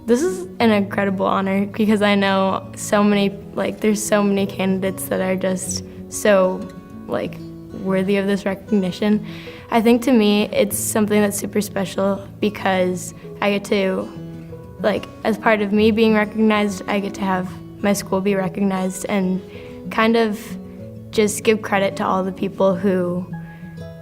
This is an incredible honor because I know so many, there's so many candidates that are just so, worthy of this recognition. I think to me, it's something that's super special because I get to, as part of me being recognized, I get to have my school be recognized and kind of just give credit to all the people who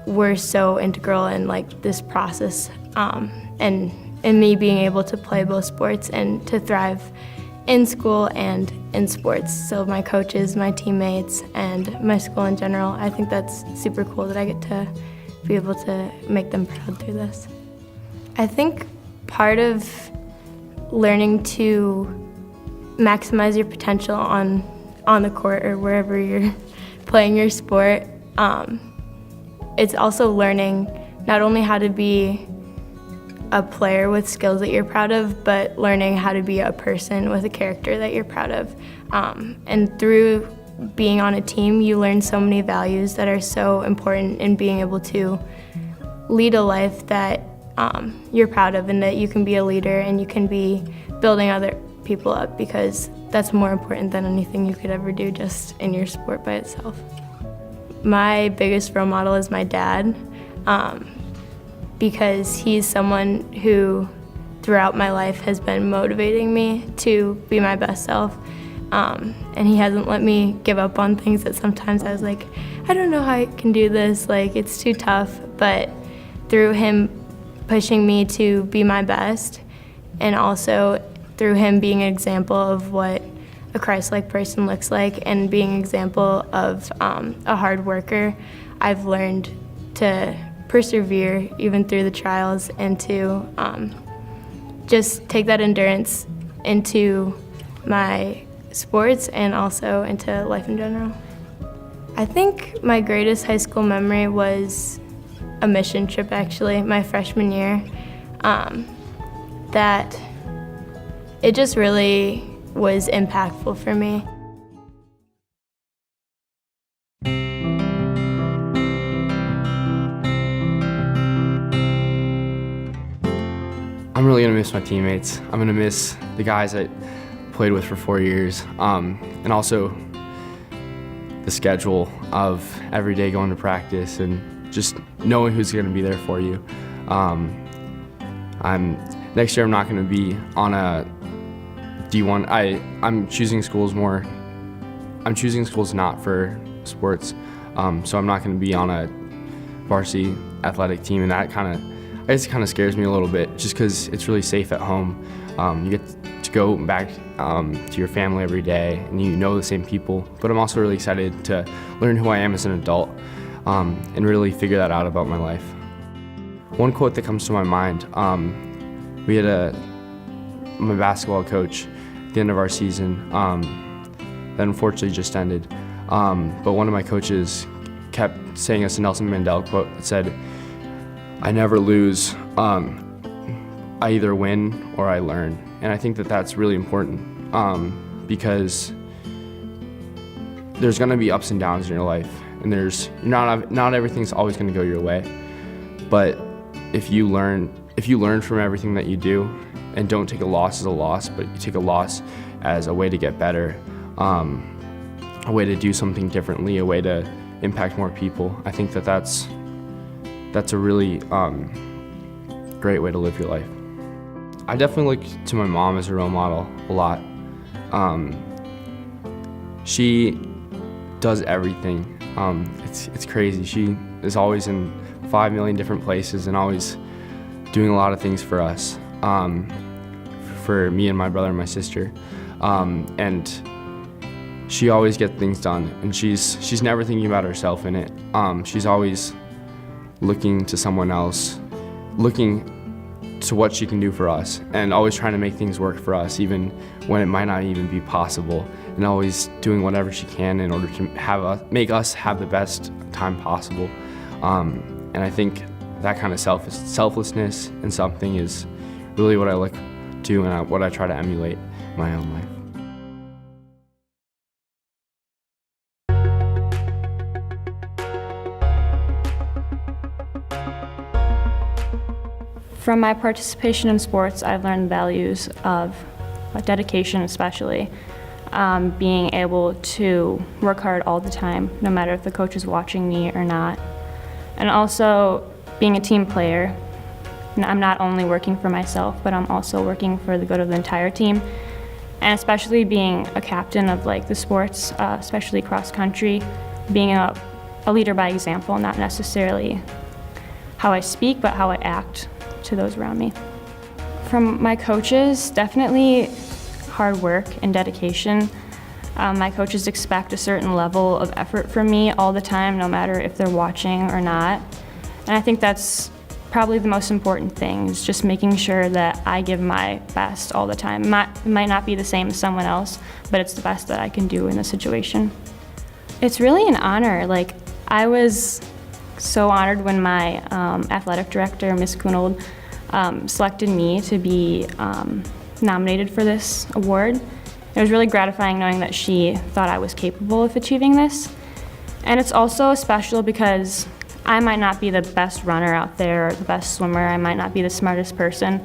were so integral in this process and me being able to play both sports and to thrive in school and in sports. So my coaches, my teammates, and my school in general, I think that's super cool that I get to be able to make them proud through this. I think part of learning to maximize your potential on the court or wherever you're playing your sport, it's also learning not only how to be a player with skills that you're proud of, but learning how to be a person with a character that you're proud of. And through being on a team, you learn so many values that are so important in being able to lead a life that you're proud of and that you can be a leader and you can be building other people up, because that's more important than anything you could ever do just in your sport by itself. My biggest role model is my dad, because he's someone who throughout my life has been motivating me to be my best self. And he hasn't let me give up on things that sometimes I was like, I don't know how I can do this, it's too tough. But through him pushing me to be my best, and also through him being an example of what a Christ-like person looks like and being an example of a hard worker, I've learned to persevere even through the trials and to just take that endurance into my sports and also into life in general. I think my greatest high school memory was a mission trip, actually, my freshman year. That it just really was impactful for me. I'm really gonna miss my teammates. I'm gonna miss the guys I played with for 4 years, and also the schedule of every day going to practice and just knowing who's gonna be there for you. Next year I'm not gonna be on a D1. I'm choosing schools not for sports, so I'm not gonna be on a varsity athletic team, and that kind of scares me a little bit, just because it's really safe at home. You get to go back to your family every day, and you know the same people. But I'm also really excited to learn who I am as an adult and really figure that out about my life. One quote that comes to my mind, we had my basketball coach at the end of our season that unfortunately just ended. But one of my coaches kept saying us a Nelson Mandela quote that said, "I never lose, I either win or I learn." And I think that that's really important because there's gonna be ups and downs in your life, and not everything's always gonna go your way. But if you learn from everything that you do, and don't take a loss as a loss, but you take a loss as a way to get better, a way to do something differently, a way to impact more people, I think that that's a really great way to live your life. I definitely look to my mom as a role model a lot. She does everything. It's crazy. She is always in 5 million different places and always doing a lot of things for us, for me and my brother and my sister. And she always gets things done, and she's never thinking about herself in it. She's always looking to someone else, looking to what she can do for us, and always trying to make things work for us, even when it might not even be possible, and always doing whatever she can in order to make us have the best time possible. And I think that kind of selflessness in something is really what I look to and what I try to emulate in my own life. From my participation in sports, I've learned values of dedication, especially being able to work hard all the time, no matter if the coach is watching me or not. And also being a team player. I'm not only working for myself, but I'm also working for the good of the entire team. And especially being a captain of the sports, especially cross country, being a leader by example, not necessarily how I speak, but how I act to those around me. From my coaches, definitely hard work and dedication. My coaches expect a certain level of effort from me all the time, no matter if they're watching or not. And I think that's probably the most important thing, is just making sure that I give my best all the time. It might not be the same as someone else, but it's the best that I can do in the situation. It's really an honor. I was so honored when my athletic director, Ms. Kunold, selected me to be nominated for this award. It was really gratifying knowing that she thought I was capable of achieving this. And it's also special because I might not be the best runner out there or the best swimmer. I might not be the smartest person.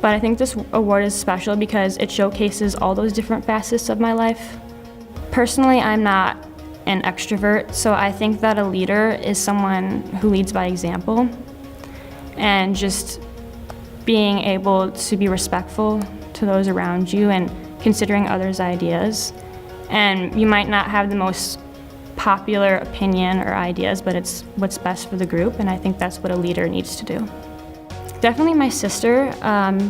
But I think this award is special because it showcases all those different facets of my life. Personally, I'm not an extrovert, so I think that a leader is someone who leads by example, and just being able to be respectful to those around you and considering others' ideas. And you might not have the most popular opinion or ideas, but it's what's best for the group, and I think that's what a leader needs to do. Definitely my sister.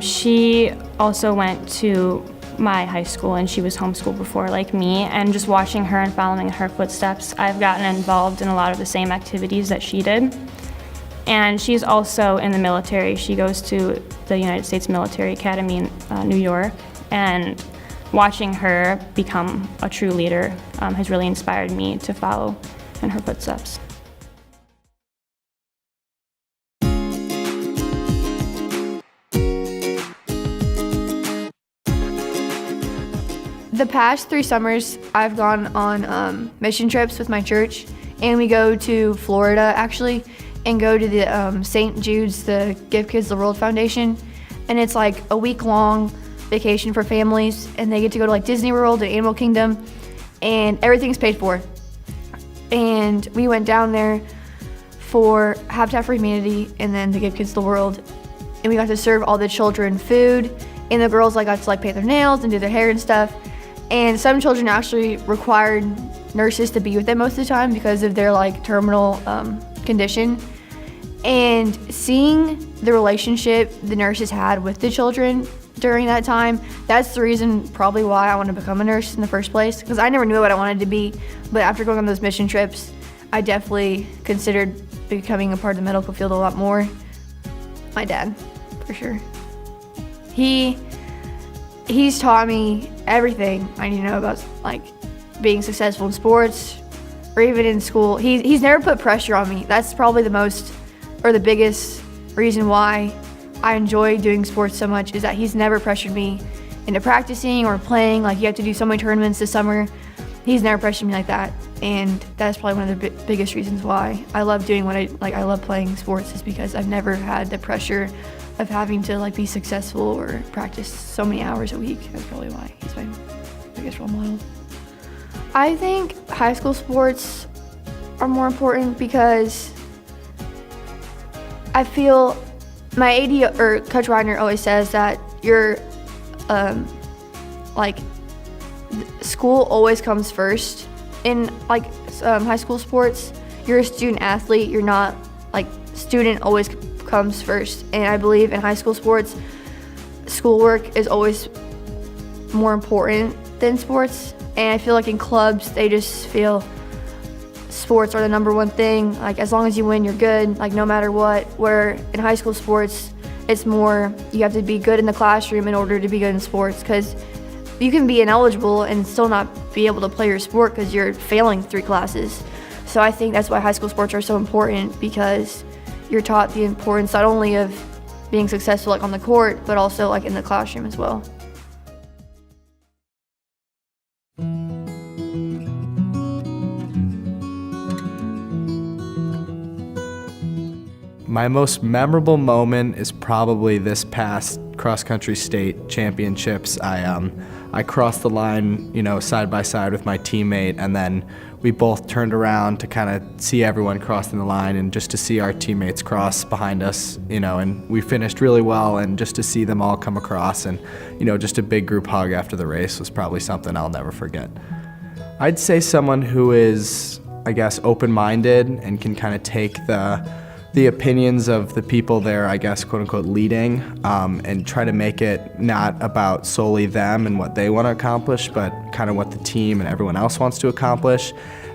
She also went to my high school, and she was homeschooled before like me, and just watching her and following her footsteps, I've gotten involved in a lot of the same activities that she did. And she's also in the military. She goes to the United States Military Academy in New York, and watching her become a true leader has really inspired me to follow in her footsteps. The past 3 summers, I've gone on mission trips with my church, and we go to Florida actually, and go to the St. Jude's, the Give Kids the World Foundation, and it's like a week-long vacation for families, and they get to go to Disney World and Animal Kingdom, and everything's paid for. And we went down there for Habitat for Humanity and then the Give Kids the World, and we got to serve all the children food, and the girls got to paint their nails and do their hair and stuff. And some children actually required nurses to be with them most of the time because of their terminal condition. And seeing the relationship the nurses had with the children during that time, that's the reason probably why I wanted to become a nurse in the first place, because I never knew what I wanted to be. But after going on those mission trips, I definitely considered becoming a part of the medical field a lot more. My dad, for sure. He's taught me everything I need to know about being successful in sports or even in school. He's never put pressure on me. That's probably the biggest reason why I enjoy doing sports so much, is that he's never pressured me into practicing or playing. You have to do so many tournaments this summer. He's never pressured me like that, and that's probably one of the biggest reasons why I love doing what I love playing sports, is because I've never had the pressure of having to be successful or practice so many hours a week. That's probably why he's my biggest role model. I think high school sports are more important because I feel my AD or Coach Reiner always says that school always comes first in high school sports. You're a student athlete. You're not student always comes first. And I believe in high school sports, schoolwork is always more important than sports. And I feel in clubs, they just feel sports are the number one thing. As long as you win, you're good, no matter what. Where in high school sports, it's more, you have to be good in the classroom in order to be good in sports, because you can be ineligible and still not be able to play your sport because you're failing 3 classes. So I think that's why high school sports are so important, because you're taught the importance not only of being successful on the court, but also in the classroom as well. My most memorable moment is probably this past cross-country state championships. I crossed the line, side by side with my teammate, and then we both turned around to kind of see everyone crossing the line and just to see our teammates cross behind us, and we finished really well, and just to see them all come across and, just a big group hug after the race was probably something I'll never forget. I'd say someone who is, I guess, open-minded and can kind of take the opinions of the people they're, I guess, quote unquote, leading, and try to make it not about solely them and what they want to accomplish, but kind of what the team and everyone else wants to accomplish.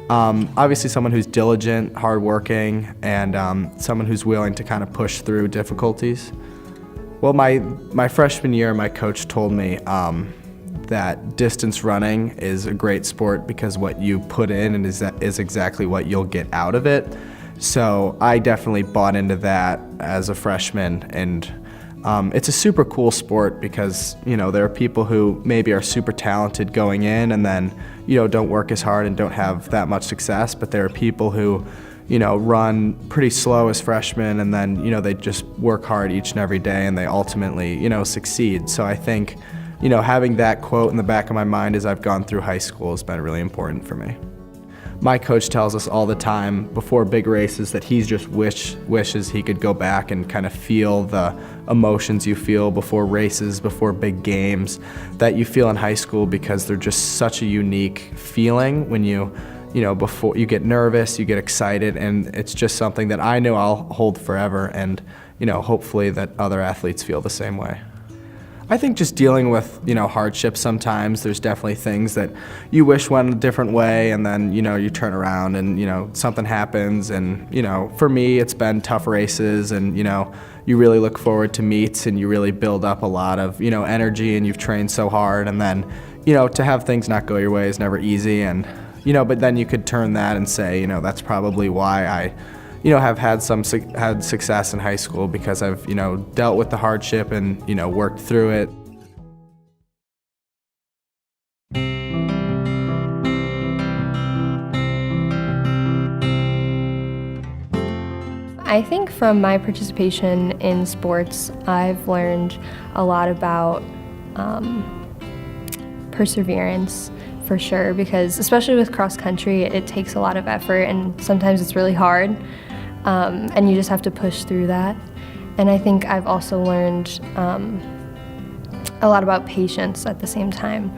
Obviously someone who's diligent, hardworking, and someone who's willing to kind of push through difficulties. Well, my freshman year, my coach told me that distance running is a great sport because what you put in and is exactly what you'll get out of it. So I definitely bought into that as a freshman, and it's a super cool sport because, there are people who maybe are super talented going in and then, don't work as hard and don't have that much success, but there are people who, run pretty slow as freshmen and then, they just work hard each and every day and they ultimately, succeed. So I think, having that quote in the back of my mind as I've gone through high school has been really important for me. My coach tells us all the time before big races that he just wishes he could go back and kind of feel the emotions you feel before races, before big games that you feel in high school, because they're just such a unique feeling when before you get nervous, you get excited, and it's just something that I know I'll hold forever, and hopefully that other athletes feel the same way. I think just dealing with, hardships sometimes, there's definitely things that you wish went a different way, and then, you turn around and, something happens, and, for me, it's been tough races, and, you really look forward to meets, and you really build up a lot of, energy, and you've trained so hard, and then, to have things not go your way is never easy, and, but then you could turn that and say, that's probably why I have had success in high school, because I've, dealt with the hardship and, worked through it. I think from my participation in sports, I've learned a lot about perseverance, for sure, because especially with cross country, it takes a lot of effort and sometimes it's really hard. And you just have to push through that. And I think I've also learned a lot about patience at the same time,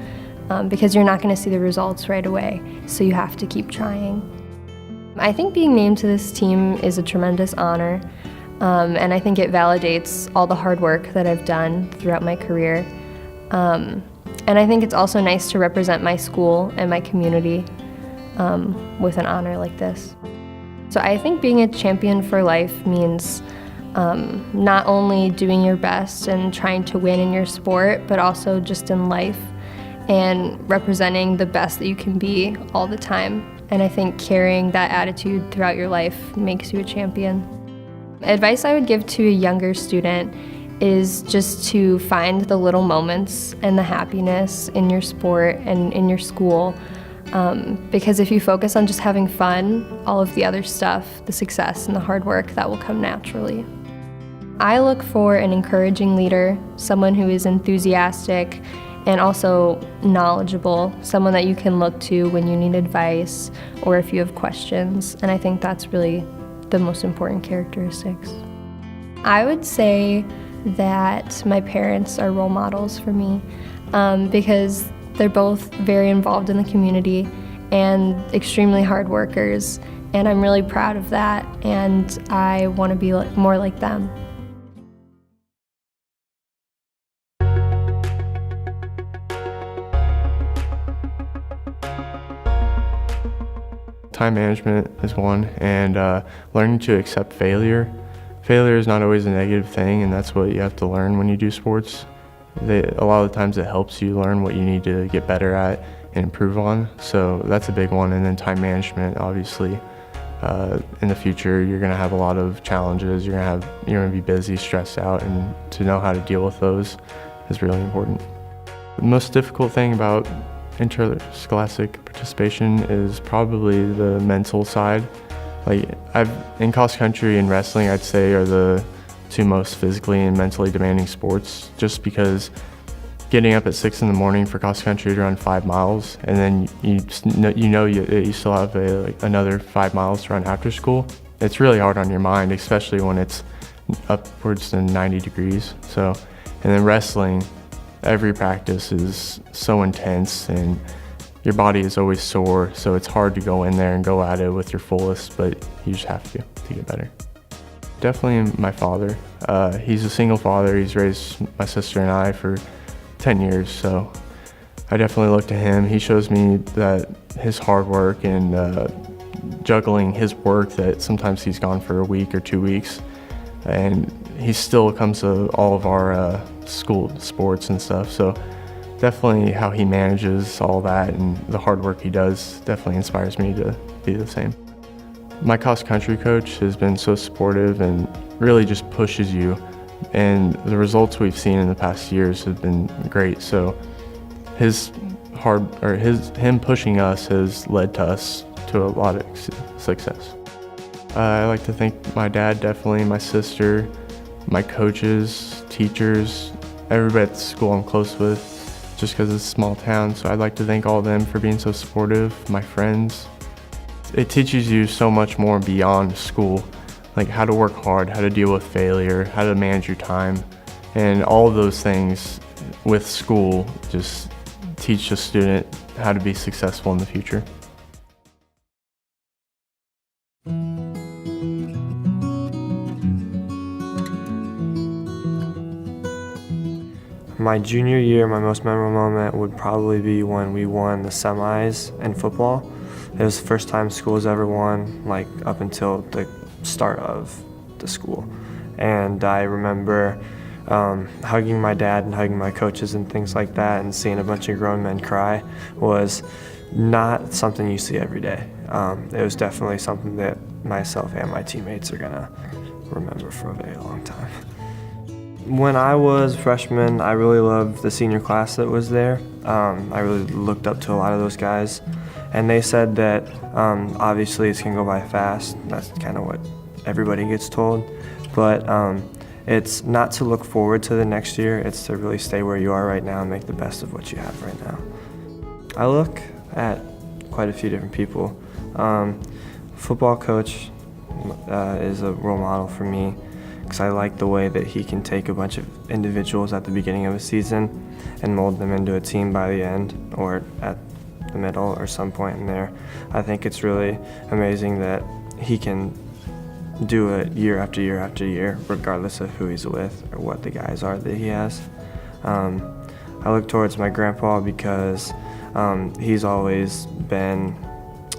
because you're not going to see the results right away, so you have to keep trying. I think being named to this team is a tremendous honor, and I think it validates all the hard work that I've done throughout my career. And I think it's also nice to represent my school and my community with an honor like this. So I think being a champion for life means not only doing your best and trying to win in your sport, but also just in life and representing the best that you can be all the time. And I think carrying that attitude throughout your life makes you a champion. Advice I would give to a younger student is just to find the little moments and the happiness in your sport and in your school. Because if you focus on just having fun, all of the other stuff, the success and the hard work, that will come naturally. I look for an encouraging leader, someone who is enthusiastic and also knowledgeable, someone that you can look to when you need advice or if you have questions, and I think that's really the most important characteristics. I would say that my parents are role models for me, because they're both very involved in the community and extremely hard workers, and I'm really proud of that, and I want to be more like them. Time management is one, and learning to accept failure. Failure is not always a negative thing, and that's what you have to learn when you do sports. A lot of the times it helps you learn what you need to get better at and improve on, so that's a big one. And then time management, obviously. In the future, you're going to have a lot of challenges. You're going to be busy, stressed out, and to know how to deal with those is really important. The most difficult thing about interscholastic participation is probably the mental side. Like in cross country and wrestling, I'd say are the two most physically and mentally demanding sports, just because getting up at 6 in the morning for cross country to run 5 miles, and then you still have another 5 miles to run after school. It's really hard on your mind, especially when it's upwards to 90 degrees. So, and then wrestling, every practice is so intense and your body is always sore, so it's hard to go in there and go at it with your fullest, but you just have to get better. Definitely my father. He's a single father. He's raised my sister and I for 10 years, so I definitely look to him. He shows me that his hard work and juggling his work, that sometimes he's gone for a week or 2 weeks, and he still comes to all of our school sports and stuff. So definitely how he manages all that and the hard work he does definitely inspires me to be the same. My cross country coach has been so supportive and really just pushes you, and the results we've seen in the past years have been great. So him pushing us has led to us to a lot of success. I like to thank my dad, definitely, my sister, my coaches, teachers, everybody at the school I'm close with, just because it's a small town. So I'd like to thank all of them for being so supportive, my friends. It teaches you so much more beyond school, like how to work hard, how to deal with failure, how to manage your time, and all of those things with school just teach a student how to be successful in the future. My junior year, my most memorable moment would probably be when we won the semis in football. It was the first time school's ever won, like up until the start of the school. And I remember hugging my dad and hugging my coaches and things like that, and seeing a bunch of grown men cry was not something you see every day. It was definitely something that myself and my teammates are gonna remember for a very long time. When I was a freshman, I really loved the senior class that was there. I really looked up to a lot of those guys, and they said that obviously it's gonna go by fast. That's kind of what everybody gets told, but it's not to look forward to the next year. It's to really stay where you are right now and make the best of what you have right now. I look at quite a few different people. Football coach is a role model for me, because I like the way that he can take a bunch of individuals at the beginning of a season and mold them into a team by the end, or at the middle or some point in there. I think it's really amazing that he can do it year after year after year, regardless of who he's with or what the guys are that he has. I look towards my grandpa because he's always been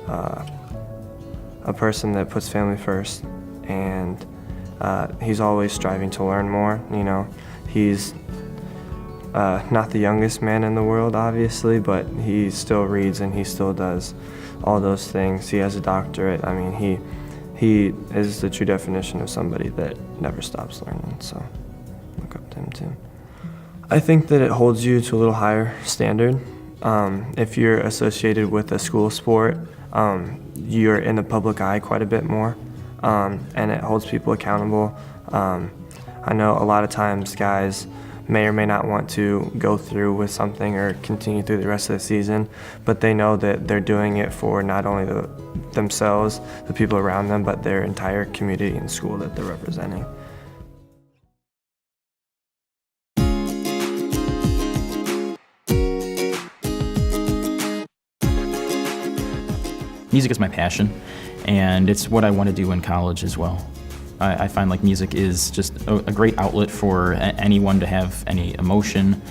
a person that puts family first, and he's always striving to learn more. You know, he's not the youngest man in the world, obviously, but he still reads and he still does all those things. He has a doctorate. I mean, he is the true definition of somebody that never stops learning, so look up to him too. I think that it holds you to a little higher standard. If you're associated with a school sport, you're in the public eye quite a bit more. And it holds people accountable. I know a lot of times guys may or may not want to go through with something or continue through the rest of the season, but they know that they're doing it for not only themselves, the people around them, but their entire community and school that they're representing. Music is my passion, and it's what I want to do in college as well. I find like music is just a great outlet for anyone to have any emotion,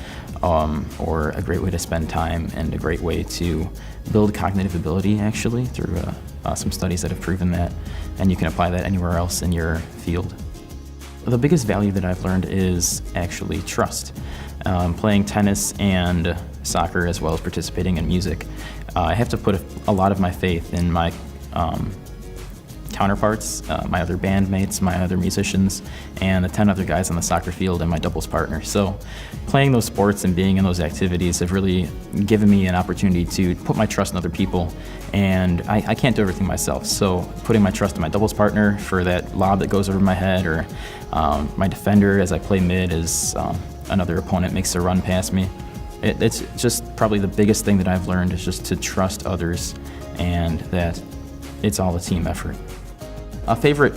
or a great way to spend time, and a great way to build cognitive ability, actually, through some studies that have proven that, and you can apply that anywhere else in your field. The biggest value that I've learned is actually trust. Playing tennis and soccer, as well as participating in music, I have to put a lot of my faith in my counterparts, my other bandmates, my other musicians, and the 10 other guys on the soccer field and my doubles partner. So playing those sports and being in those activities have really given me an opportunity to put my trust in other people, and I can't do everything myself. So putting my trust in my doubles partner for that lob that goes over my head, or my defender as I play mid as another opponent makes a run past me. It's just probably the biggest thing that I've learned is just to trust others, and that it's all a team effort. A favorite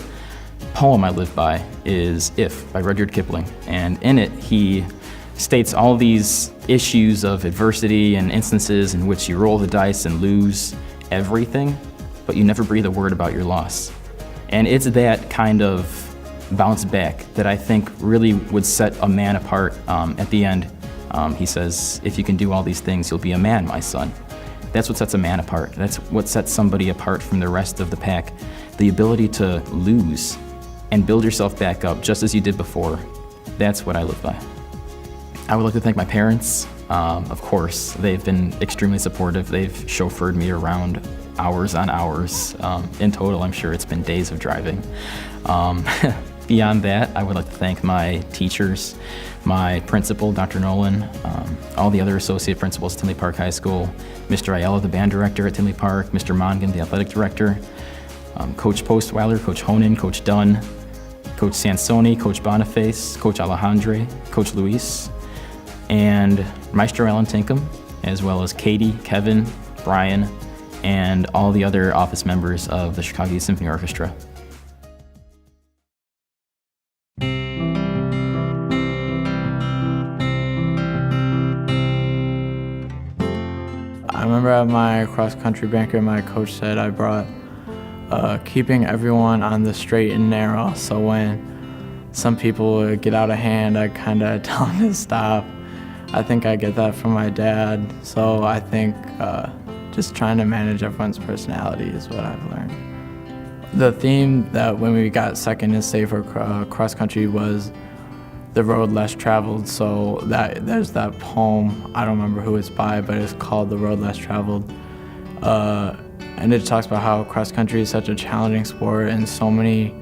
poem I live by is If by Rudyard Kipling, and in it he states all these issues of adversity and instances in which you roll the dice and lose everything, but you never breathe a word about your loss. And it's that kind of bounce back that I think really would set a man apart. At the end, he says, if you can do all these things, you'll be a man, my son. That's what sets a man apart. That's what sets somebody apart from the rest of the pack. The ability to lose and build yourself back up just as you did before. That's what I live by. I would like to thank my parents. Of course, they've been extremely supportive. They've chauffeured me around hours on hours. In total, I'm sure it's been days of driving. Beyond that, I would like to thank my teachers, my principal, Dr. Nolan, all the other associate principals at Tinley Park High School, Mr. Ayala, the band director at Tinley Park, Mr. Mongan, the athletic director, Coach Postweiler, Coach Honan, Coach Dunn, Coach Sansoni, Coach Boniface, Coach Alejandre, Coach Luis, and Maestro Alan Tinkham, as well as Katie, Kevin, Brian, and all the other office members of the Chicago Youth Symphony Orchestra. I remember at my cross-country banquet, my coach said I brought keeping everyone on the straight and narrow. So when some people would get out of hand, I kind of tell them to stop. I think I get that from my dad. So I think just trying to manage everyone's personality is what I've learned. The theme that when we got second in state for cross-country was the road less traveled. So there's that poem, I don't remember who it's by, but it's called The Road Less Traveled. And it talks about how cross country is such a challenging sport, and so many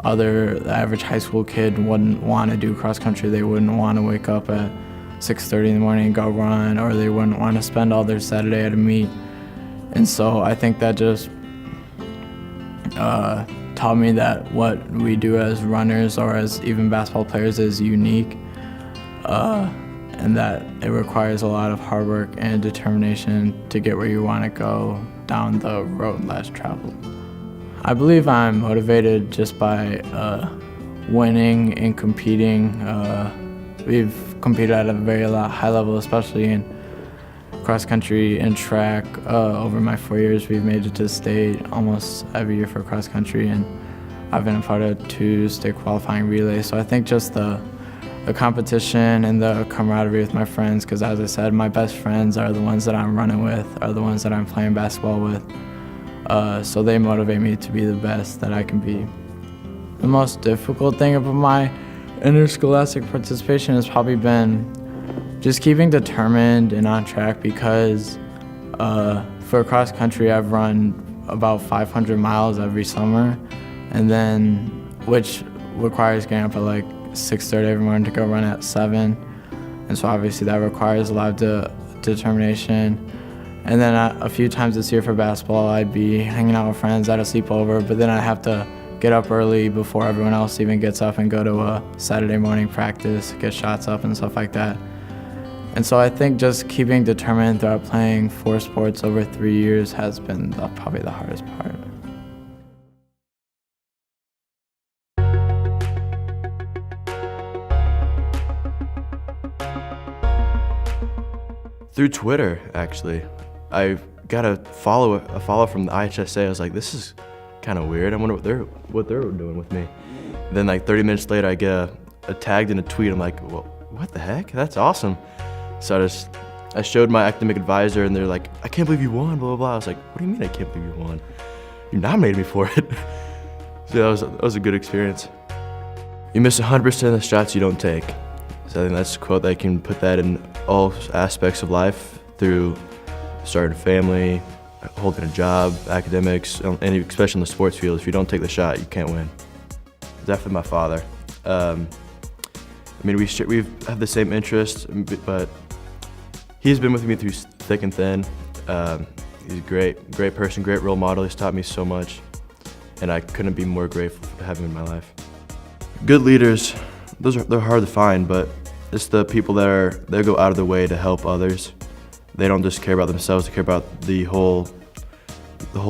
the average high school kid wouldn't want to do cross country. They wouldn't want to wake up at 6:30 in the morning and go run, or they wouldn't want to spend all their Saturday at a meet. And so I think that just taught me that what we do as runners or as even basketball players is unique, and that it requires a lot of hard work and determination to get where you want to go down the road less traveled. I believe I'm motivated just by winning and competing. We've competed at a very high level, especially in cross country and track. Over my 4 years, we've made it to state almost every year for cross country, and I've been a part of 2 state qualifying relays. So I think just the competition and the camaraderie with my friends, because as I said, my best friends are the ones that I'm running with, are the ones that I'm playing basketball with. So they motivate me to be the best that I can be. The most difficult thing about my interscholastic participation has probably been just keeping determined and on track, because for cross country I've run about 500 miles every summer, and then which requires getting up at like 6:30 every morning to go run at 7, and so obviously that requires a lot of determination. And then a few times this year for basketball, I'd be hanging out with friends at a sleepover, but then I'd have to get up early before everyone else even gets up and go to a Saturday morning practice, get shots up and stuff like that. And so I think just keeping determined throughout playing 4 sports over 3 years has been probably the hardest part. Through Twitter, actually. I got a follow from the IHSA. I was like, this is kind of weird. I wonder what they're doing with me. And then like 30 minutes later, I get a tagged in a tweet. I'm like, well, what the heck? That's awesome. So I showed my academic advisor, and they're like, I can't believe you won, blah, blah, blah. I was like, what do you mean I can't believe you won? You nominated me for it. So that was a good experience. You miss 100% of the shots you don't take. So I think that's a quote that I can put that in all aspects of life, through starting a family, holding a job, academics, and especially in the sports field. If you don't take the shot, you can't win. Definitely my father. I mean, we have the same interests, but he's been with me through thick and thin. He's a great person, great role model. He's taught me so much, and I couldn't be more grateful to have him in my life. Good leaders, they're hard to find, but it's the people that go out of their way to help others. They don't just care about themselves; they care about the whole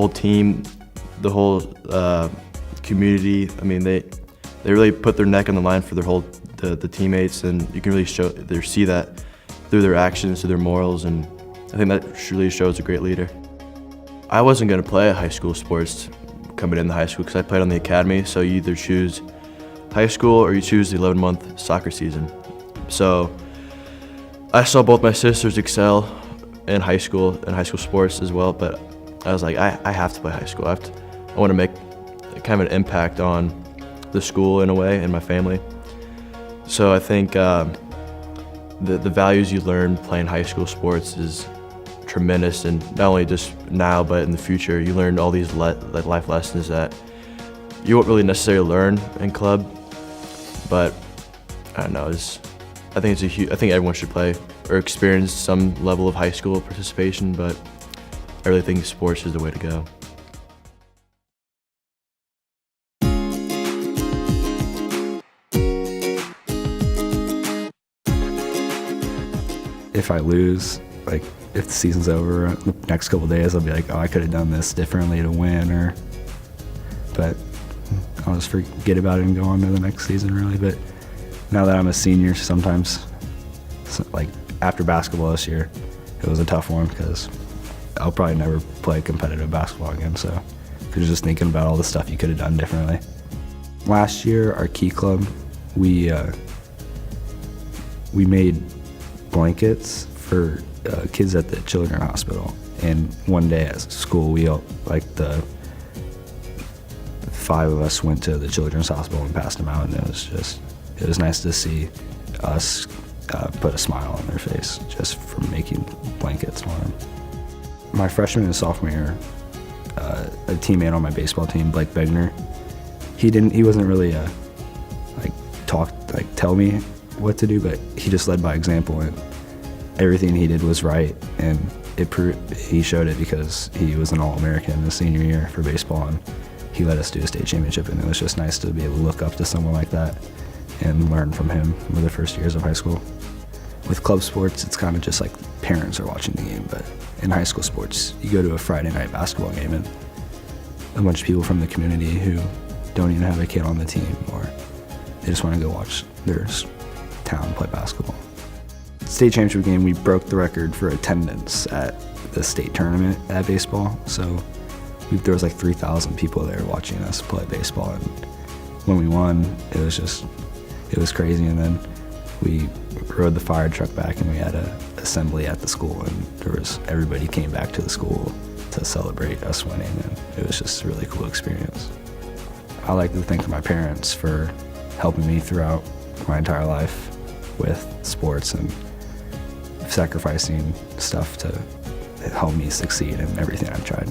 team, the whole community. I mean, they really put their neck on the line for the teammates, and you can really see that through their actions, through their morals, and I think that really shows a great leader. I wasn't going to play high school sports coming into high school because I played on the academy, so you either choose high school or you choose the 11-month soccer season. So I saw both my sisters excel in high school and high school sports as well, but I was like, I have to play high school. I want to make kind of an impact on the school in a way and my family. So I think the values you learn playing high school sports is tremendous, and not only just now but in the future. You learn all these life lessons that you won't really necessarily learn in club, but I don't know. I think everyone should play or experience some level of high school participation, but I really think sports is the way to go. If I lose, like if the season's over, the next couple of days I'll be like, oh, I could have done this differently to win, but I'll just forget about it and go on to the next season really. But now that I'm a senior, sometimes, like after basketball this year, it was a tough one because I'll probably never play competitive basketball again, so you're just thinking about all the stuff you could have done differently. Last year, our Key Club, we made blankets for kids at the Children's Hospital, and one day at school, we all, like the 5 of us went to the Children's Hospital and passed them out, and it was nice to see us put a smile on their face just from making blankets for them. My freshman and sophomore year, a teammate on my baseball team, Blake Begner, he wasn't really tell me what to do, but he just led by example, and everything he did was right, and he showed it because he was an All-American his senior year for baseball, and he let us do a state championship, and it was just nice to be able to look up to someone like that and learn from him for the first years of high school. With club sports, it's kind of just like parents are watching the game, but in high school sports, you go to a Friday night basketball game and a bunch of people from the community who don't even have a kid on the team, or they just want to go watch their town play basketball. State championship game, we broke the record for attendance at the state tournament at baseball, so there was like 3,000 people there watching us play baseball, and when we won, it was crazy. And then we rode the fire truck back, and we had an assembly at the school, and everybody came back to the school to celebrate us winning, and it was just a really cool experience. I like to thank my parents for helping me throughout my entire life with sports and sacrificing stuff to help me succeed in everything I've tried.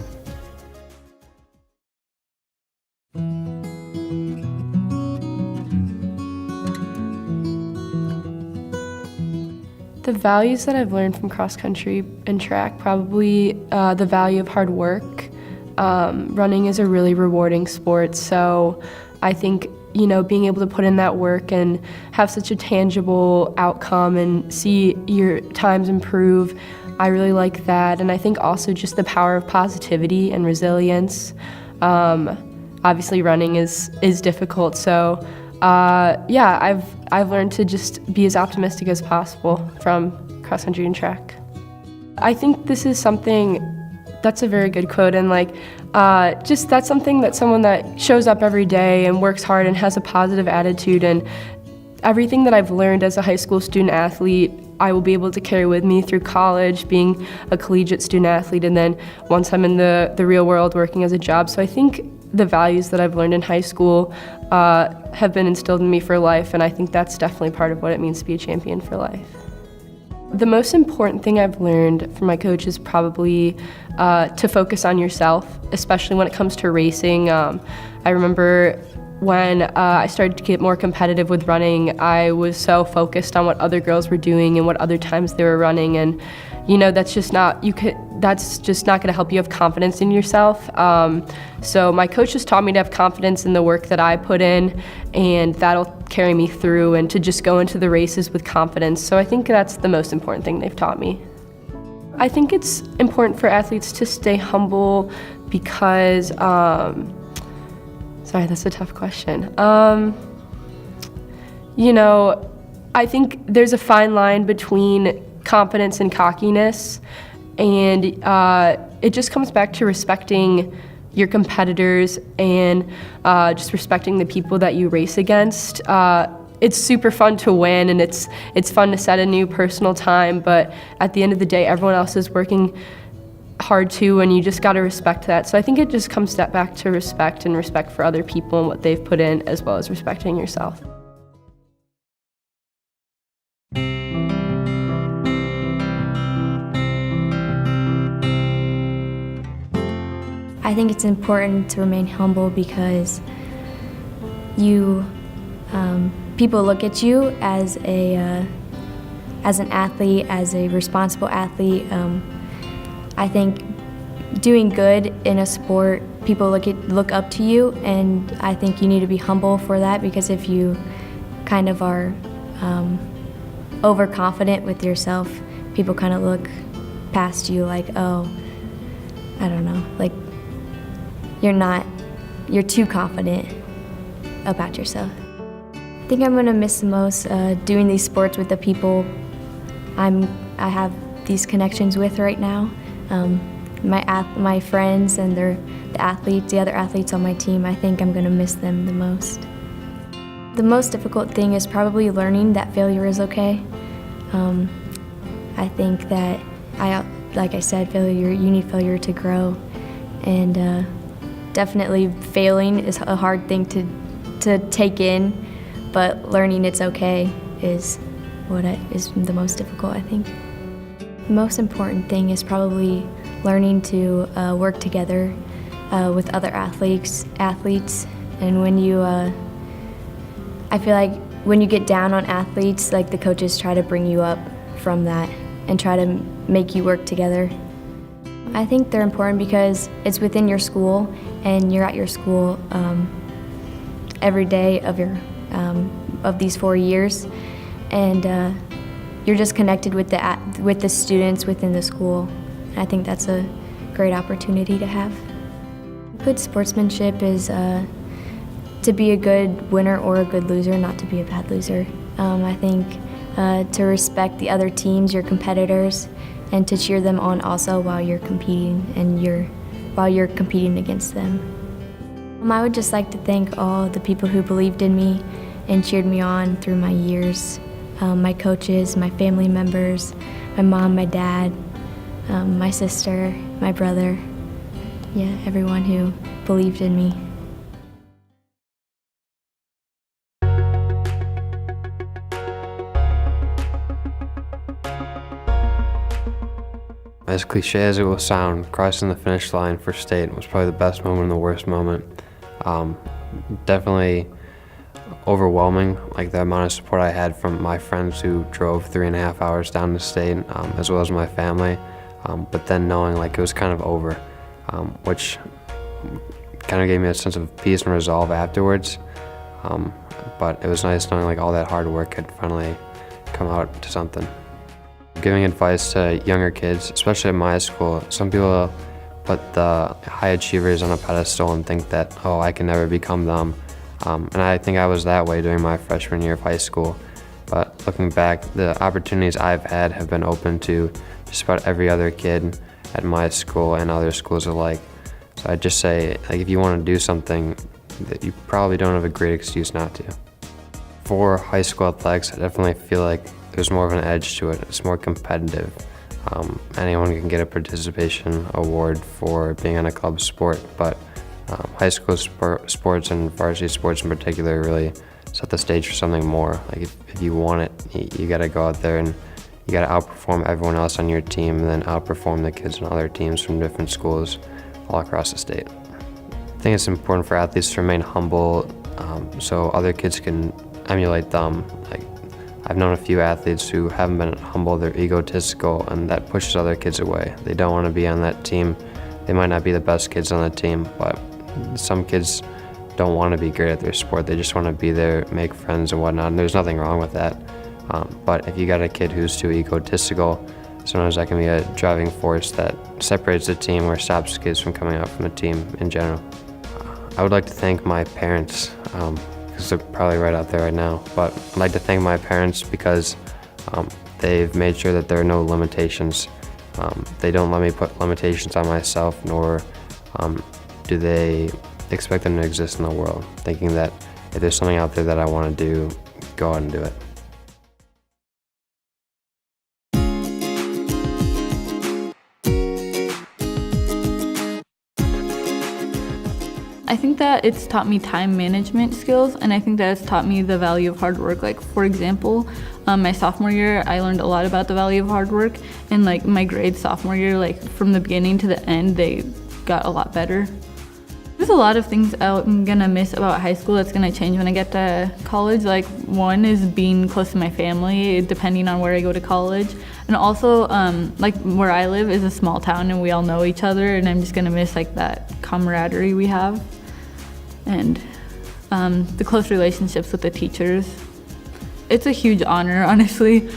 The values that I've learned from cross country and track, probably the value of hard work. Running is a really rewarding sport, so I think being able to put in that work and have such a tangible outcome and see your times improve, I really like that. And I think also just the power of positivity and resilience. Obviously running is difficult, so I've learned to just be as optimistic as possible from cross country and track. I think this is something that's a very good quote, and that's something that someone that shows up every day and works hard and has a positive attitude, and everything that I've learned as a high school student athlete, I will be able to carry with me through college, being a collegiate student athlete, and then once I'm in the real world working as a job. So I think the values that I've learned in high school have been instilled in me for life, and I think that's definitely part of what it means to be a champion for life. The most important thing I've learned from my coach is probably to focus on yourself, especially when it comes to racing. I remember when I started to get more competitive with running, I was so focused on what other girls were doing and what other times they were running, and you know, that's just not going to help you have confidence in yourself. So my coach just taught me to have confidence in the work that I put in, and that'll carry me through, and to just go into the races with confidence. So I think that's the most important thing they've taught me. I think it's important for athletes to stay humble because, sorry, that's a tough question. You know, I think there's a fine line between confidence and cockiness, and it just comes back to respecting your competitors and just respecting the people that you race against. It's super fun to win, and it's fun to set a new personal time, but at the end of the day, everyone else is working hard too, and you just got to respect that. So I think it just comes back to respect, and respect for other people and what they've put in, as well as respecting yourself. I think it's important to remain humble because you, people look at you as an athlete, as a responsible athlete. I think doing good in a sport, people look up to you, and I think you need to be humble for that, because if you kind of are overconfident with yourself, people kind of look past you like, oh, I don't know, like you're too confident about yourself. I think I'm gonna miss the most doing these sports with the people I have these connections with right now. My friends and the other athletes on my team, I think I'm gonna miss them the most. The most difficult thing is probably learning that failure is okay. I think that, like I said, you need failure to grow, and definitely failing is a hard thing to take in, but learning it's okay is what is the most difficult, I think. The most important thing is probably learning to work together with other athletes, and when you, I feel like when you get down on athletes, like the coaches try to bring you up from that and try to make you work together. I think they're important because it's within your school, and you're at your school every day of these 4 years, and you're just connected with the students within the school. And I think that's a great opportunity to have. Good sportsmanship is to be a good winner or a good loser, not to be a bad loser. I think to respect the other teams, your competitors, and to cheer them on also while you're competing while you're competing against them. I would just like to thank all the people who believed in me and cheered me on through my years. My coaches, my family members, my mom, my dad, my sister, my brother, yeah, everyone who believed in me. As cliche as it will sound, crossing the finish line for state was probably the best moment and the worst moment. Definitely overwhelming, like the amount of support I had from my friends who drove 3.5 hours down to state, as well as my family. But then knowing like it was kind of over, which kind of gave me a sense of peace and resolve afterwards. But it was nice knowing like all that hard work had finally come out to something. Giving advice to younger kids, especially at my school, some people put the high achievers on a pedestal and think that, oh, I can never become them. And I think I was that way during my freshman year of high school. But looking back, the opportunities I've had have been open to just about every other kid at my school and other schools alike. So I'd just say, like, if you want to do something, that you probably don't have a great excuse not to. For high school athletics, I definitely feel like there's more of an edge to it. It's more competitive. Anyone can get a participation award for being on a club sport, but high school sports and varsity sports in particular really set the stage for something more. Like if you want it, you got to go out there and you got to outperform everyone else on your team and then outperform the kids on other teams from different schools all across the state. I think it's important for athletes to remain humble so other kids can emulate them. Like, I've known a few athletes who haven't been humble, they're egotistical, and that pushes other kids away. They don't want to be on that team. They might not be the best kids on the team, but some kids don't want to be great at their sport. They just want to be there, make friends and whatnot, and there's nothing wrong with that. But if you got a kid who's too egotistical, sometimes that can be a driving force that separates the team or stops kids from coming out from the team in general. I would like to thank my parents, because they're probably right out there right now, but I'd like to thank my parents because they've made sure that there are no limitations. They don't let me put limitations on myself, nor do they expect them to exist in the world, thinking that if there's something out there that I want to do, go out and do it. I think that it's taught me time management skills, and I think that it's taught me the value of hard work. Like, for example, my sophomore year, I learned a lot about the value of hard work, and like my grades sophomore year, like from the beginning to the end, they got a lot better. There's a lot of things I'm gonna miss about high school that's gonna change when I get to college. Like, one is being close to my family, depending on where I go to college. And also, like, where I live is a small town and we all know each other, and I'm just gonna miss like that camaraderie we have. And the close relationships with the teachers. It's a huge honor, honestly.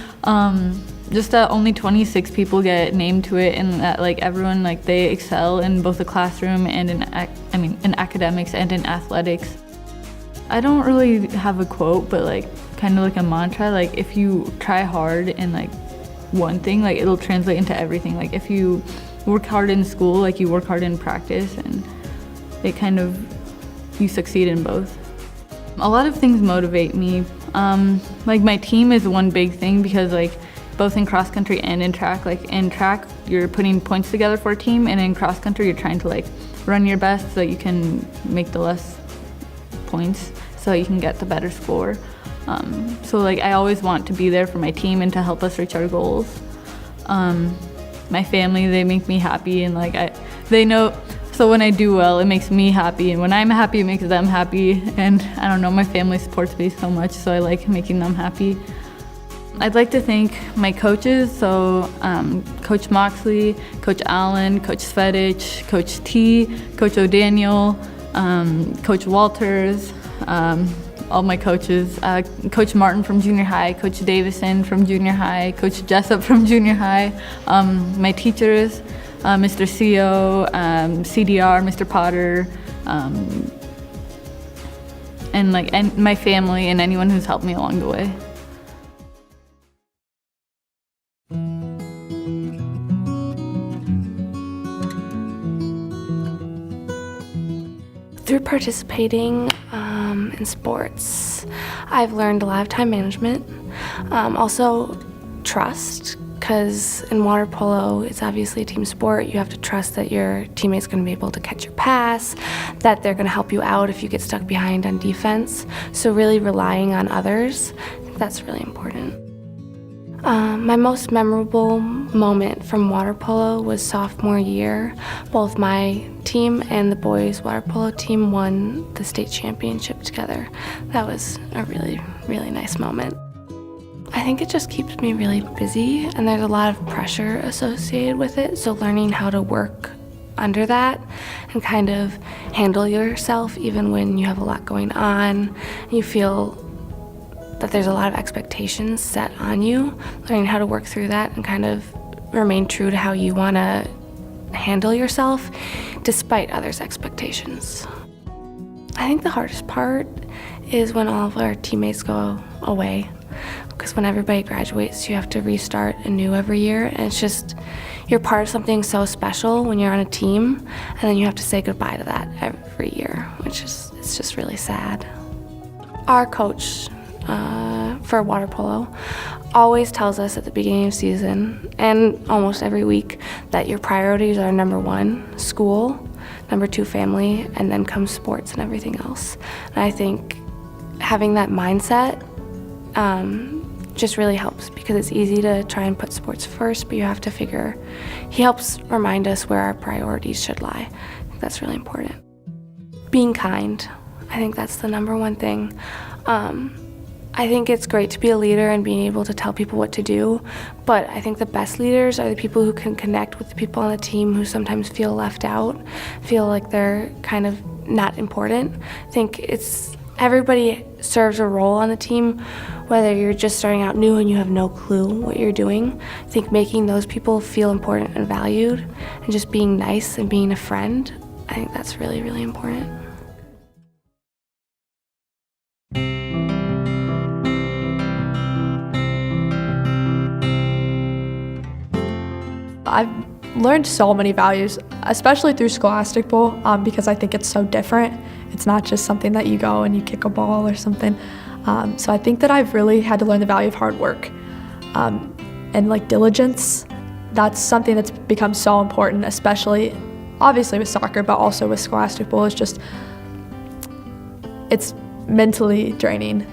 Just that only 26 people get named to it, and that like everyone, like, they excel in both the classroom and in academics and in athletics. I don't really have a quote, but like kind of like a mantra. Like, if you try hard in like one thing, like it'll translate into everything. Like, if you work hard in school, like you work hard in practice, and it kind of, you succeed in both. A lot of things motivate me. Like, my team is one big thing, because like both in cross country and in track, like in track you're putting points together for a team, and in cross country you're trying to like run your best so that you can make the less points so that you can get the better score. So like I always want to be there for my team and to help us reach our goals. My family, they make me happy, and like they know. So when I do well, it makes me happy, and when I'm happy, it makes them happy. And I don't know, my family supports me so much, so I like making them happy. I'd like to thank my coaches, so Coach Moxley, Coach Allen, Coach Svedich, Coach T, Coach O'Daniel, Coach Walters, all my coaches, Coach Martin from junior high, Coach Davison from junior high, Coach Jessup from junior high, my teachers, Mr. CO, CDR, Mr. Potter, and my family and anyone who's helped me along the way. Through participating in sports, I've learned a lot of time management, also trust, because in water polo, it's obviously a team sport. You have to trust that your teammate's going to be able to catch your pass, that they're going to help you out if you get stuck behind on defense. So really relying on others, I think that's really important. My most memorable moment from water polo was sophomore year. Both my team and the boys' water polo team won the state championship together. That was a really, really nice moment. I think it just keeps me really busy, and there's a lot of pressure associated with it, so learning how to work under that and kind of handle yourself even when you have a lot going on, and you feel that there's a lot of expectations set on you, learning how to work through that and kind of remain true to how you want to handle yourself despite others' expectations. I think the hardest part is when all of our teammates go away, because when everybody graduates, you have to restart anew every year, and it's just, you're part of something so special when you're on a team, and then you have to say goodbye to that every year, which is, it's just really sad. Our coach for water polo always tells us at the beginning of season and almost every week that your priorities are number 1, school, number 2, family, and then comes sports and everything else. And I think having that mindset just really helps because it's easy to try and put sports first, but you have to he helps remind us where our priorities should lie. I think that's really important. Being kind, I think that's the number one thing. I think it's great to be a leader and being able to tell people what to do, but I think the best leaders are the people who can connect with the people on the team who sometimes feel left out, feel like they're kind of not important. I think everybody serves a role on the team, whether you're just starting out new and you have no clue what you're doing. I think making those people feel important and valued and just being nice and being a friend, I think that's really, really important. I've learned so many values, especially through Scholastic Bowl, because I think it's so different. It's not just something that you go and you kick a ball or something. So I think that I've really had to learn the value of hard work and like diligence. That's something that's become so important, especially obviously with soccer, but also with Scholastic Bowl. It's mentally draining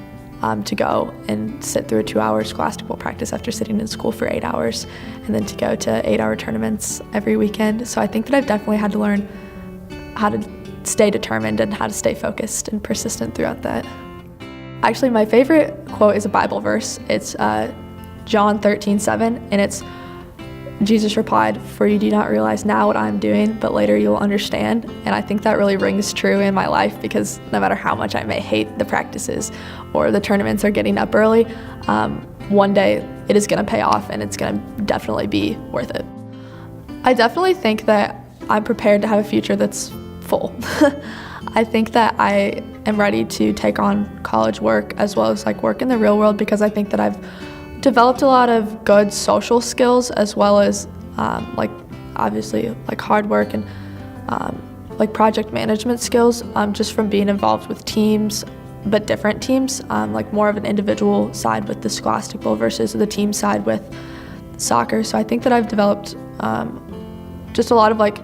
to go and sit through a 2-hour Scholastic Bowl practice after sitting in school for 8 hours, and then to go to 8-hour tournaments every weekend. So I think that I've definitely had to learn how to stay determined and how to stay focused and persistent throughout that. Actually, my favorite quote is a Bible verse. It's John 13:7, and it's, Jesus replied, "For you do not realize now what I'm doing, but later you'll understand." And I think that really rings true in my life, because no matter how much I may hate the practices or the tournaments or getting up early, one day it is going to pay off and it's going to definitely be worth it. I definitely think that I'm prepared to have a future that's full. I think that I am ready to take on college work as well as like work in the real world, because I think that I've developed a lot of good social skills as well as like obviously like hard work and like project management skills just from being involved with teams, but different teams, like more of an individual side with the Scholastic Bowl versus the team side with soccer. So I think that I've developed just a lot of like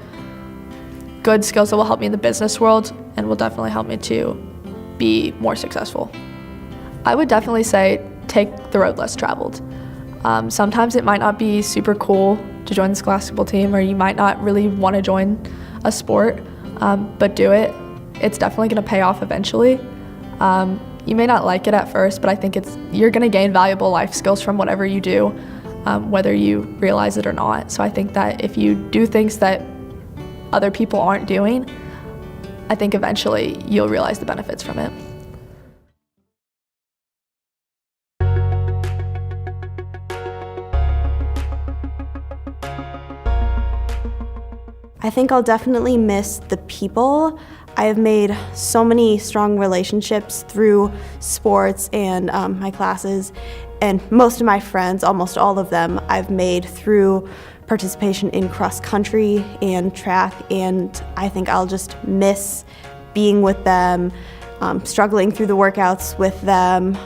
good skills that will help me in the business world and will definitely help me to be more successful. I would definitely say take the road less traveled. Sometimes it might not be super cool to join the Scholastic Bowl team, or you might not really want to join a sport, but do it. It's definitely going to pay off eventually. You may not like it at first, but I think you're going to gain valuable life skills from whatever you do, whether you realize it or not. So I think that if you do things that other people aren't doing, I think eventually you'll realize the benefits from it. I think I'll definitely miss the people. I have made so many strong relationships through sports and my classes, and most of my friends, almost all of them, I've made through participation in cross country and track, and I think I'll just miss being with them, struggling through the workouts with them.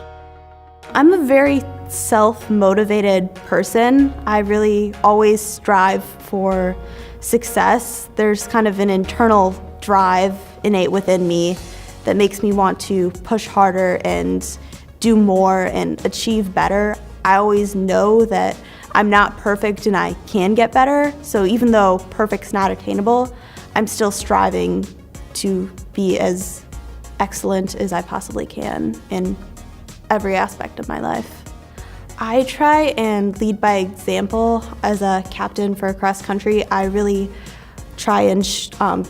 I'm a very self-motivated person. I really always strive for success. There's kind of an internal drive innate within me that makes me want to push harder and do more and achieve better. I always know that I'm not perfect and I can get better, so even though perfect's not attainable, I'm still striving to be as excellent as I possibly can in every aspect of my life. I try and lead by example as a captain for cross country. I really try and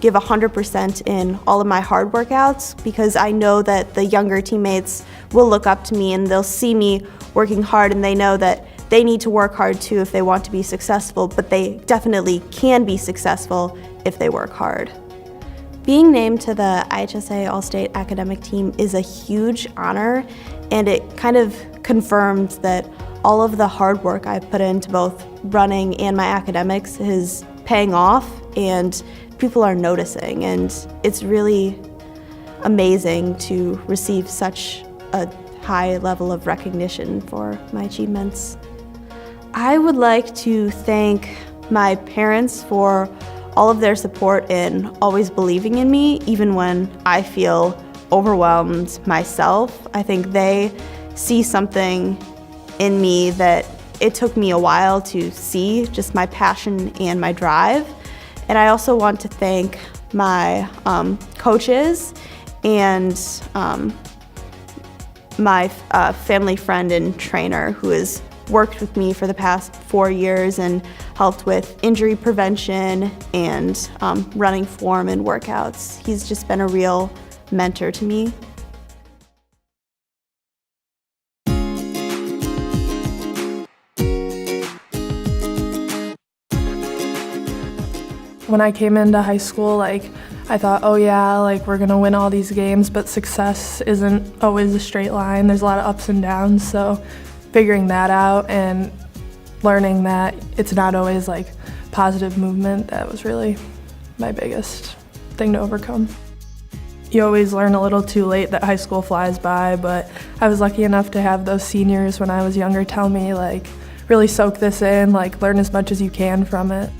give 100% in all of my hard workouts, because I know that the younger teammates will look up to me and they'll see me working hard, and they know that they need to work hard too if they want to be successful, but they definitely can be successful if they work hard. Being named to the IHSA All-State Academic Team is a huge honor, and it kind of confirms that all of the hard work I've put into both running and my academics is paying off, and people are noticing, and it's really amazing to receive such a high level of recognition for my achievements. I would like to thank my parents for all of their support and always believing in me, even when I feel overwhelmed myself. I think they see something in me that it took me a while to see, just my passion and my drive. And I also want to thank my coaches and my family friend and trainer who has worked with me for the past 4 years and helped with injury prevention and running form and workouts. He's just been a real mentor to me. When I came into high school, I thought, oh yeah, we're gonna win all these games, but success isn't always a straight line. There's a lot of ups and downs, so figuring that out and learning that it's not always positive movement, that was really my biggest thing to overcome. You always learn a little too late that high school flies by, but I was lucky enough to have those seniors when I was younger tell me, really soak this in, learn as much as you can from it.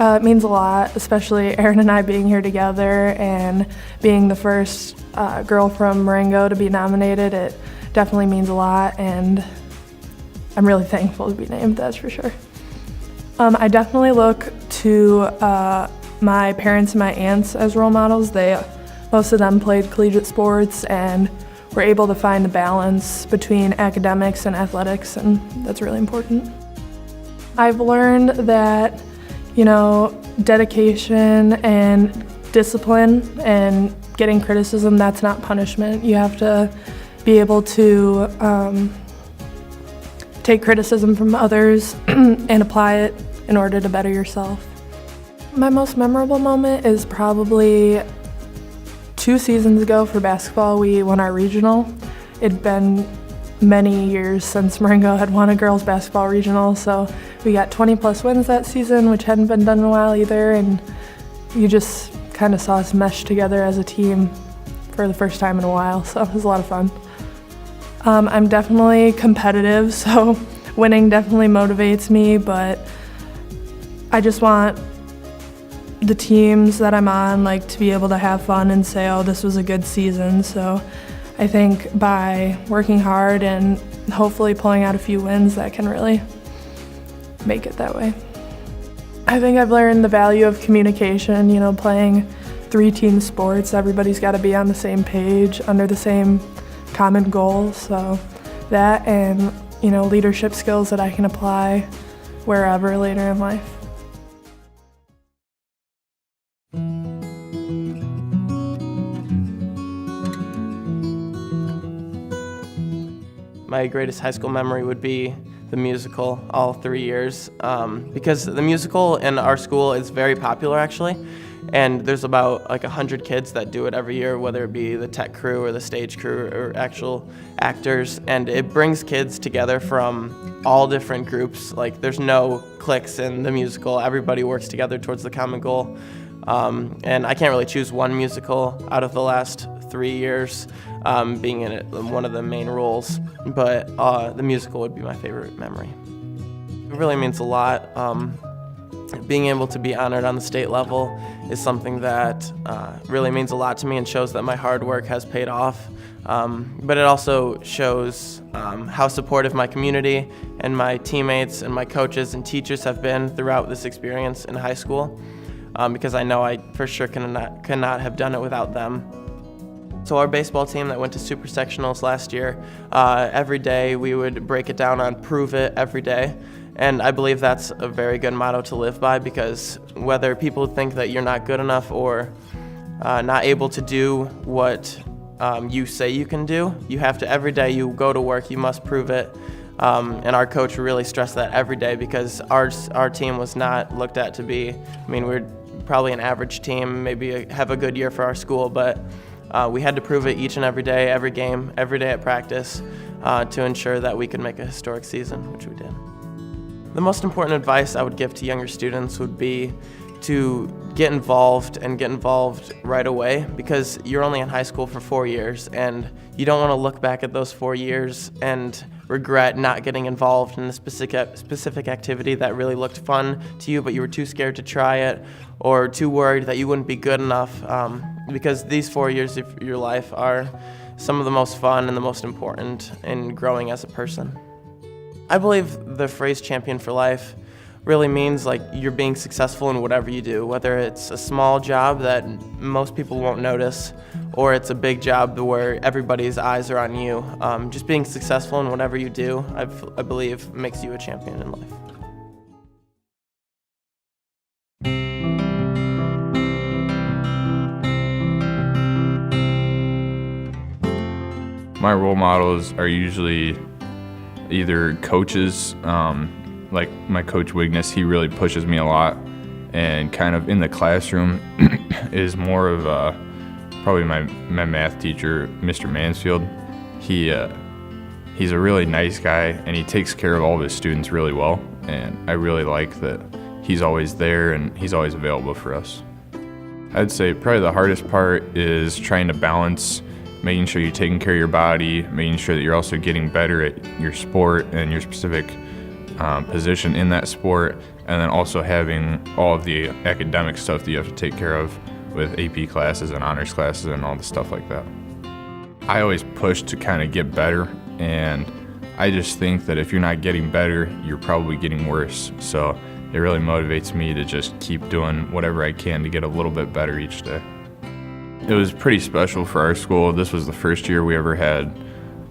It means a lot, especially Erin and I being here together and being the first girl from Marengo to be nominated. It definitely means a lot, and I'm really thankful to be named, that's for sure. I definitely look to my parents and my aunts as role models. Most of them played collegiate sports and were able to find a balance between academics and athletics, and that's really important. I've learned that dedication and discipline and getting criticism, that's not punishment. You have to be able to take criticism from others and apply it in order to better yourself. My most memorable moment is probably 2 seasons ago for basketball. We won our regional. It'd been many years since Marengo had won a girls basketball regional, so we got 20+ wins that season, which hadn't been done in a while either, and you just kind of saw us mesh together as a team for the first time in a while, so it was a lot of fun. I'm definitely competitive, so winning definitely motivates me, but I just want the teams that I'm on to be able to have fun and say, oh, this was a good season. So I think by working hard and hopefully pulling out a few wins, that can really make it that way. I think I've learned the value of communication, playing 3-team sports. Everybody's got to be on the same page, under the same common goal. So that and, leadership skills that I can apply wherever later in life. My greatest high school memory would be the musical, all 3 years, because the musical in our school is very popular actually, and there's about 100 kids that do it every year, whether it be the tech crew or the stage crew or actual actors, and it brings kids together from all different groups. There's no cliques in the musical, everybody works together towards the common goal, and I can't really choose one musical out of the last 3 years, being in it, one of the main roles, but the musical would be my favorite memory. It really means a lot. Being able to be honored on the state level is something that really means a lot to me and shows that my hard work has paid off. But it also shows how supportive my community and my teammates and my coaches and teachers have been throughout this experience in high school, because I know I for sure could not have done it without them. So our baseball team that went to super sectionals last year, every day we would break it down on prove it every day. And I believe that's a very good motto to live by, because whether people think that you're not good enough or not able to do what you say you can do, you have to, every day you go to work, you must prove it. And our coach really stressed that every day, because our team was not looked at to be, we're probably an average team, maybe have a good year for our school, but we had to prove it each and every day, every game, every day at practice, to ensure that we could make a historic season, which we did. The most important advice I would give to younger students would be to get involved and get involved right away, because you're only in high school for 4 years and you don't want to look back at those 4 years and regret not getting involved in a specific activity that really looked fun to you, but you were too scared to try it or too worried that you wouldn't be good enough, because these 4 years of your life are some of the most fun and the most important in growing as a person. I believe the phrase champion for life really means like you're being successful in whatever you do, whether it's a small job that most people won't notice or it's a big job where everybody's eyes are on you. Just being successful in whatever you do, I believe, makes you a champion in life. My role models are usually either coaches, like my coach Wigness, he really pushes me a lot, and kind of in the classroom is more of probably my math teacher, Mr. Mansfield. He's a really nice guy, and he takes care of all of his students really well, and I really like that he's always there and he's always available for us. I'd say probably the hardest part is trying to balance making sure you're taking care of your body, making sure that you're also getting better at your sport and your specific position in that sport, and then also having all of the academic stuff that you have to take care of with AP classes and honors classes and all the stuff like that. I always push to kind of get better, and I just think that if you're not getting better, you're probably getting worse. So it really motivates me to just keep doing whatever I can to get a little bit better each day. It was pretty special for our school. This was the first year we ever had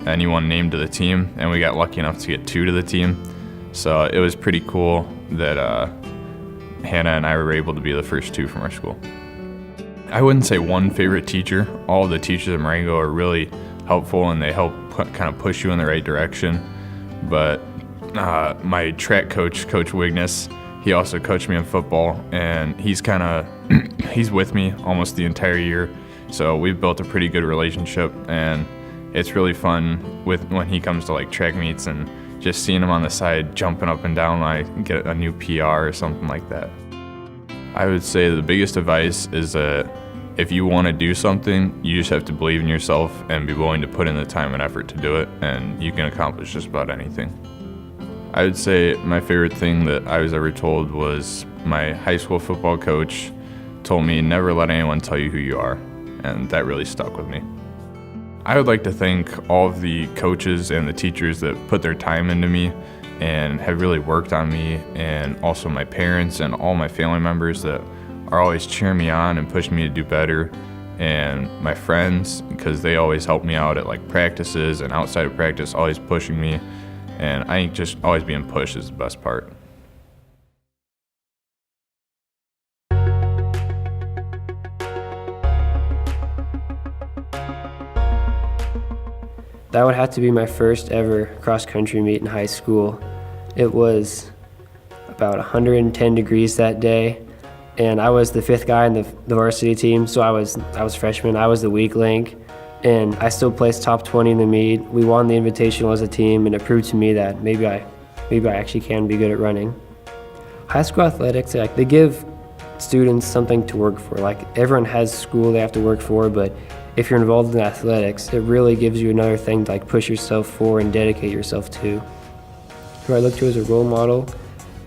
anyone named to the team, and we got lucky enough to get 2 to the team. So it was pretty cool that Hannah and I were able to be the first 2 from our school. I wouldn't say one favorite teacher. All the teachers at Marengo are really helpful, and they help kind of push you in the right direction. But my track coach, Coach Wigness, he also coached me in football, and he's with me almost the entire year. So we've built a pretty good relationship, and it's really fun when he comes to like track meets and just seeing him on the side jumping up and down when I get a new PR or something like that. I would say the biggest advice is that if you want to do something, you just have to believe in yourself and be willing to put in the time and effort to do it, and you can accomplish just about anything. I would say my favorite thing that I was ever told was my high school football coach told me never let anyone tell you who you are, and that really stuck with me. I would like to thank all of the coaches and the teachers that put their time into me and have really worked on me, and also my parents and all my family members that are always cheering me on and pushing me to do better, and my friends, because they always help me out at like practices and outside of practice, always pushing me, and I think just always being pushed is the best part. That would have to be my first ever cross-country meet in high school. It was about 110 degrees that day, and I was the 5th guy in the varsity team, so I was freshman. I was the weak link, and I still placed top 20 in the meet. We won the invitational as a team, and it proved to me that maybe I actually can be good at running. High school athletics, like, they give students something to work for. Like, everyone has school they have to work for, but if you're involved in athletics, it really gives you another thing to like push yourself for and dedicate yourself to. Who I look to as a role model,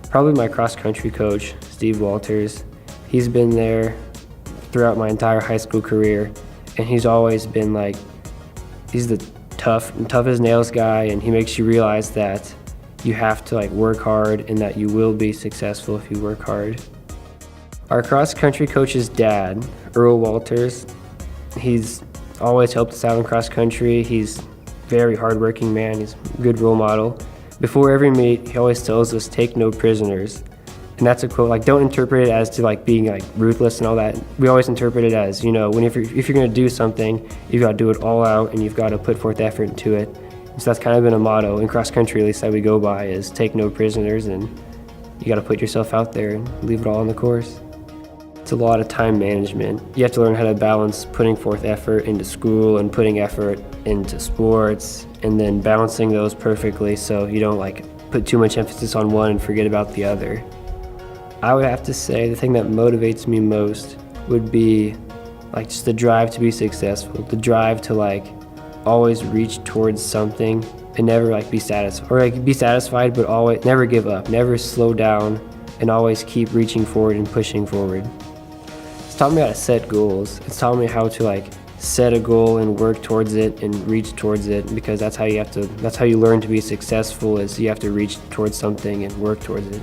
probably my cross-country coach, Steve Walters. He's been there throughout my entire high school career, and he's always been like, he's the tough as nails guy, and he makes you realize that you have to like work hard and that you will be successful if you work hard. Our cross-country coach's dad, Earl Walters, he's always helped us out in cross country. He's a very hardworking man. He's a good role model. Before every meet, he always tells us, "Take no prisoners." And that's a quote, like, don't interpret it as to like being like ruthless and all that. We always interpret it as, you know, if you're gonna do something, you've got to do it all out and you've got to put forth effort into it. So that's kind of been a motto in cross country, at least, that we go by, is take no prisoners, and you got to put yourself out there and leave it all on the course. It's a lot of time management. You have to learn how to balance putting forth effort into school and putting effort into sports, and then balancing those perfectly so you don't like put too much emphasis on one and forget about the other. I would have to say the thing that motivates me most would be like just the drive to be successful, the drive to like always reach towards something and never like be satisfied, or like be satisfied but always never give up, never slow down, and always keep reaching forward and pushing forward. It's taught me how to set goals. It's taught me how to like set a goal and work towards it and reach towards it, because that's how you learn to be successful, is you have to reach towards something and work towards it.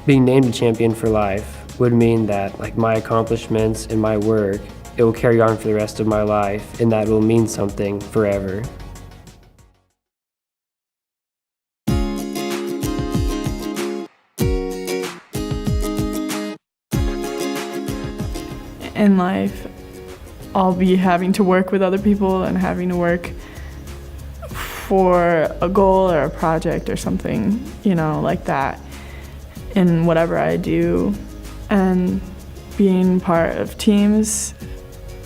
Being named a champion for life would mean that like my accomplishments and my work, it will carry on for the rest of my life, and that will mean something forever. In life, I'll be having to work with other people and having to work for a goal or a project or something, you know, like that in whatever I do. And being part of teams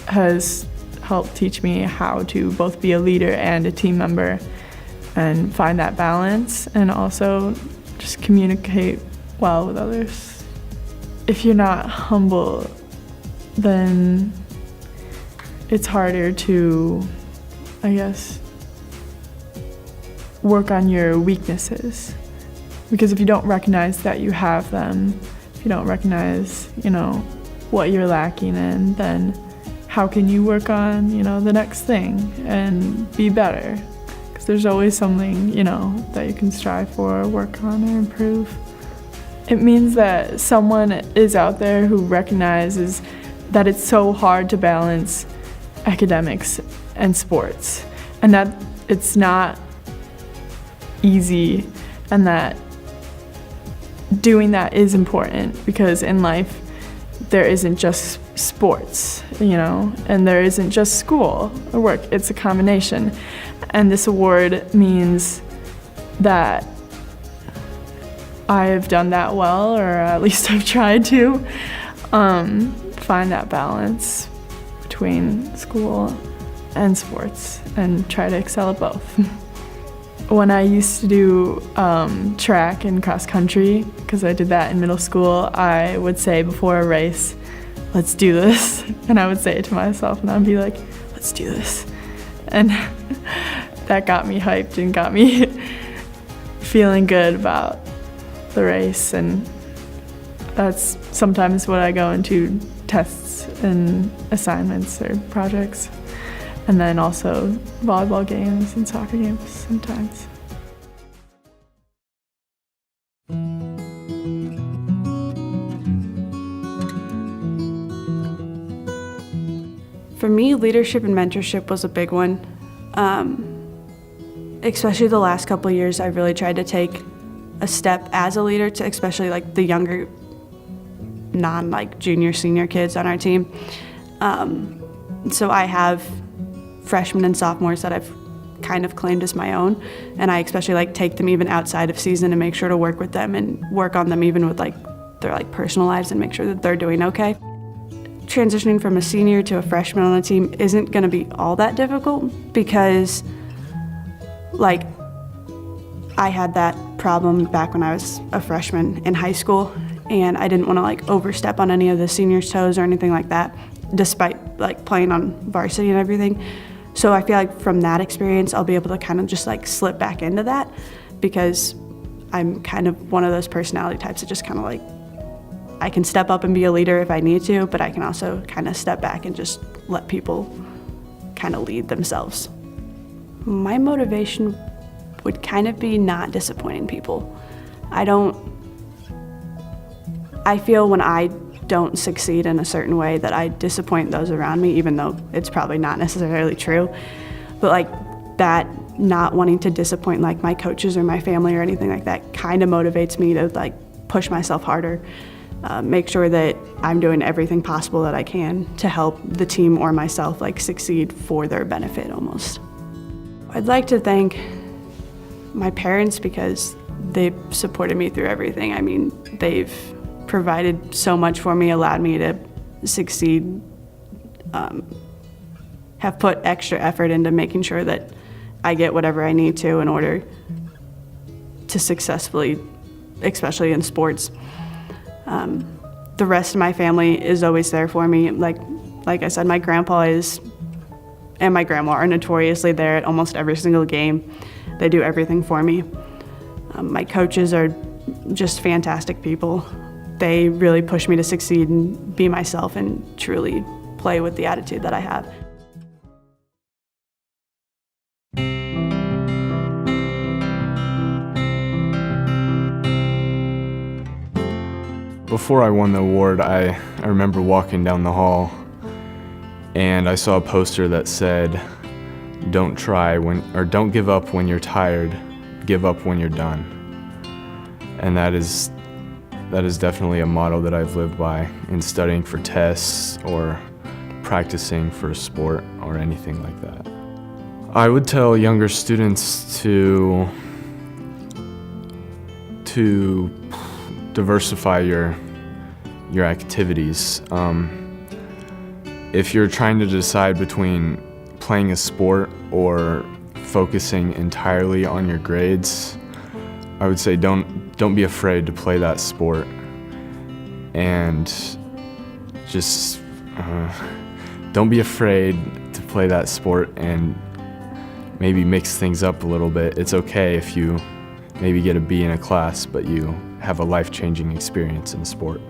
has helped teach me how to both be a leader and a team member and find that balance, and also just communicate well with others. If you're not humble, then it's harder to, I guess, work on your weaknesses. Because if you don't recognize that you have them, if you don't recognize, you know, what you're lacking in, then how can you work on, you know, the next thing and be better? Because there's always something, you know, that you can strive for, work on, or improve. It means that someone is out there who recognizes that it's so hard to balance academics and sports, and that it's not easy, and that doing that is important, because in life there isn't just sports, you know, and there isn't just school or work, it's a combination. And this award means that I have done that well, or at least I've tried to find that balance between school and sports and try to excel at both. When I used to do track and cross country, because I did that in middle school, I would say before a race, let's do this. And I would say it to myself, and I'd be like, let's do this. And that got me hyped and got me feeling good about the race. And that's sometimes what I go into tests and assignments or projects, and then also volleyball games and soccer games sometimes. For me, leadership and mentorship was a big one. Especially the last couple of years, I've really tried to take a step as a leader to especially like the younger, junior, senior kids on our team. So I have freshmen and sophomores that I've kind of claimed as my own, and I especially take them even outside of season and make sure to work with them and work on them even with their personal lives and make sure that they're doing okay. Transitioning from a senior to a freshman on a team isn't going to be all that difficult, because I had that problem back when I was a freshman in high school, and I didn't want to overstep on any of the seniors' toes or anything like that, despite playing on varsity and everything. So I feel like from that experience, I'll be able to kind of just slip back into that, because I'm kind of one of those personality types that just kind of I can step up and be a leader if I need to, but I can also kind of step back and just let people kind of lead themselves. My motivation would kind of be not disappointing people. I feel when I don't succeed in a certain way that I disappoint those around me, even though it's probably not necessarily true. But that not wanting to disappoint my coaches or my family or anything like that kind of motivates me to push myself harder, make sure that I'm doing everything possible that I can to help the team or myself succeed for their benefit almost. I'd like to thank my parents, because they've supported me through everything. I mean, they've provided so much for me, allowed me to succeed, have put extra effort into making sure that I get whatever I need to in order to successfully, especially in sports. The rest of my family is always there for me. Like I said, my grandpa and my grandma are notoriously there at almost every single game. They do everything for me. My coaches are just fantastic people. They really push me to succeed and be myself and truly play with the attitude that I have. before I won the award, I remember walking down the hall and I saw a poster that said, don't give up when you're tired, give up when you're done. And that is definitely a motto that I've lived by in studying for tests or practicing for a sport or anything like that. I would tell younger students to diversify your activities. If you're trying to decide between playing a sport or focusing entirely on your grades, I would say don't be afraid to play that sport, and just don't be afraid to play that sport and maybe mix things up a little bit. It's okay if you maybe get a B in a class, but you have a life-changing experience in sport.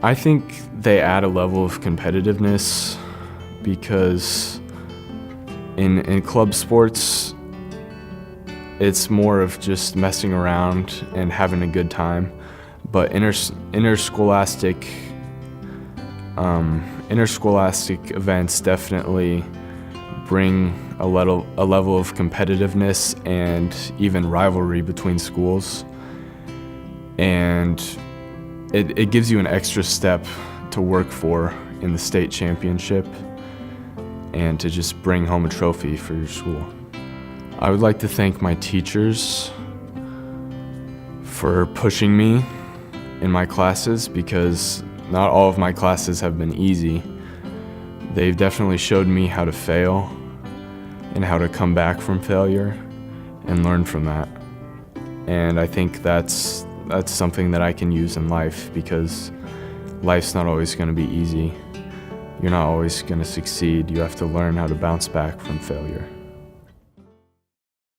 I think they add a level of competitiveness because in club sports, it's more of just messing around and having a good time. But interscholastic events definitely bring a level of competitiveness and even rivalry between schools. And it gives you an extra step to work for in the state championship and to just bring home a trophy for your school. I would like to thank my teachers for pushing me in my classes, because not all of my classes have been easy. They've definitely showed me how to fail and how to come back from failure and learn from that. And I think that's something that I can use in life, because life's not always going to be easy. You're not always going to succeed. You have to learn how to bounce back from failure.